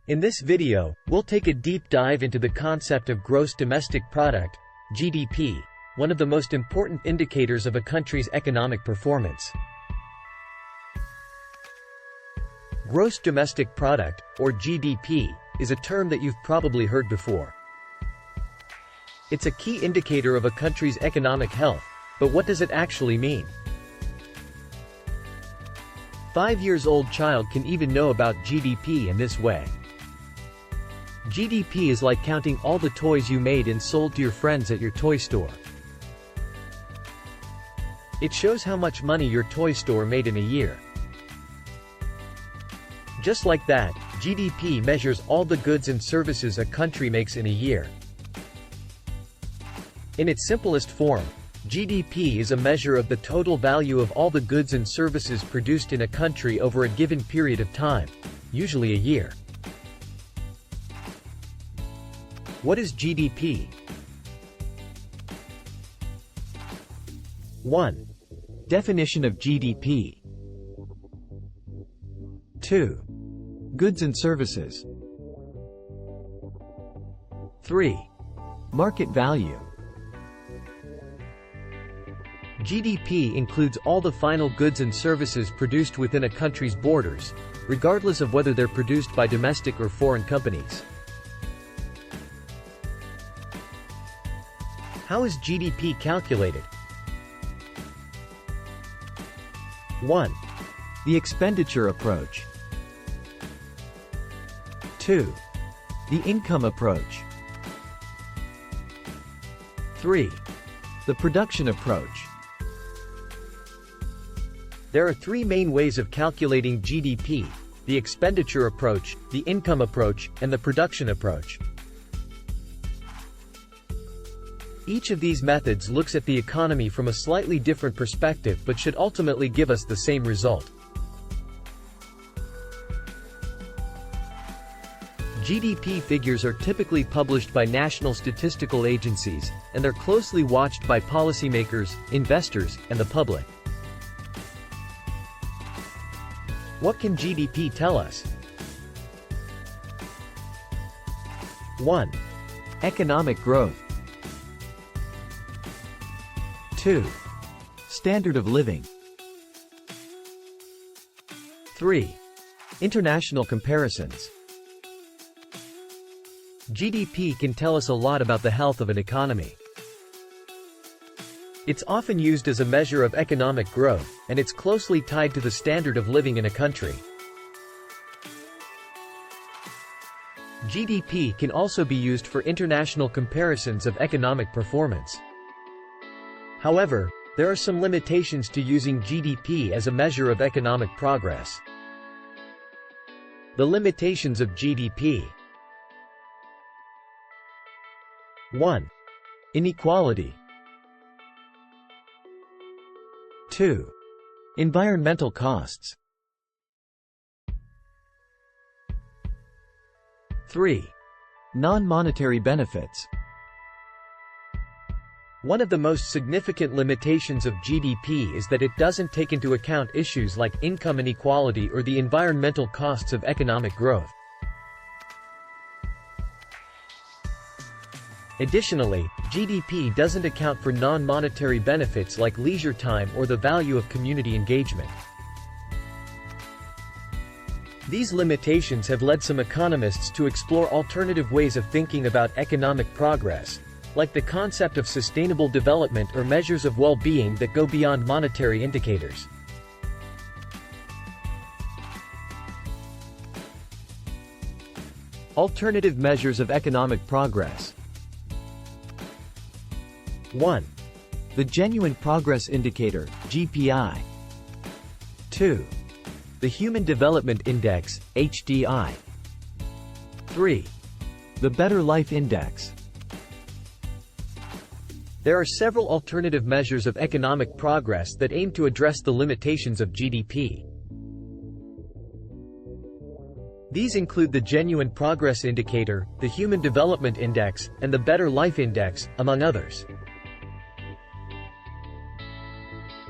In this video, we'll take a deep dive into the concept of gross domestic product, GDP, one of the most important indicators of a country's economic performance. Gross domestic product, or GDP, is a term that you've probably heard before. It's a key indicator of a country's economic health, but what does it actually mean? 5-year-old child can even know about GDP in this way. GDP is like counting all the toys you made and sold to your friends at your toy store. It shows how much money your toy store made in a year. Just like that, GDP measures all the goods and services a country makes in a year. In its simplest form, GDP is a measure of the total value of all the goods and services produced in a country over a given period of time, usually a year. What is GDP? 1. Definition of GDP. 2. Goods and services. 3. Market value. GDP includes all the final goods and services produced within a country's borders, regardless of whether they're produced by domestic or foreign companies. How is GDP calculated? 1. The Expenditure Approach. 2. The Income Approach. 3. The Production Approach. There are 3 main ways of calculating GDP: the Expenditure Approach, the Income Approach, and the Production Approach. Each of these methods looks at the economy from a slightly different perspective but should ultimately give us the same result. GDP figures are typically published by national statistical agencies, and they're closely watched by policymakers, investors, and the public. What can GDP tell us? 1. Economic growth. 2. Standard of living. 3. International comparisons. GDP can tell us a lot about the health of an economy. It's often used as a measure of economic growth, and it's closely tied to the standard of living in a country. GDP can also be used for international comparisons of economic performance. However, there are some limitations to using GDP as a measure of economic progress. The limitations of GDP. 1. Inequality. 2. Environmental costs. 3. Non-monetary benefits. One of the most significant limitations of GDP is that it doesn't take into account issues like income inequality or the environmental costs of economic growth. Additionally, GDP doesn't account for non-monetary benefits like leisure time or the value of community engagement. These limitations have led some economists to explore alternative ways of thinking about economic progress, like the concept of sustainable development or measures of well-being that go beyond monetary indicators. Alternative measures of economic progress. 1. The Genuine Progress Indicator, GPI. 2. The Human Development Index, HDI. 3. The Better Life Index. There are several alternative measures of economic progress that aim to address the limitations of GDP. These include the Genuine Progress Indicator, the Human Development Index, and the Better Life Index, among others.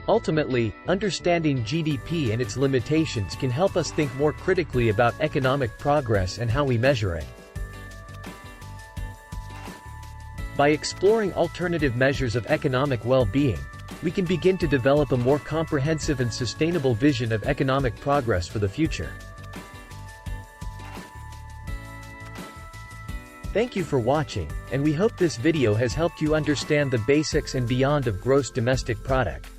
Ultimately, understanding GDP and its limitations can help us think more critically about economic progress and how we measure it. By exploring alternative measures of economic well-being, we can begin to develop a more comprehensive and sustainable vision of economic progress for the future. Thank you for watching, and we hope this video has helped you understand the basics and beyond of gross domestic product.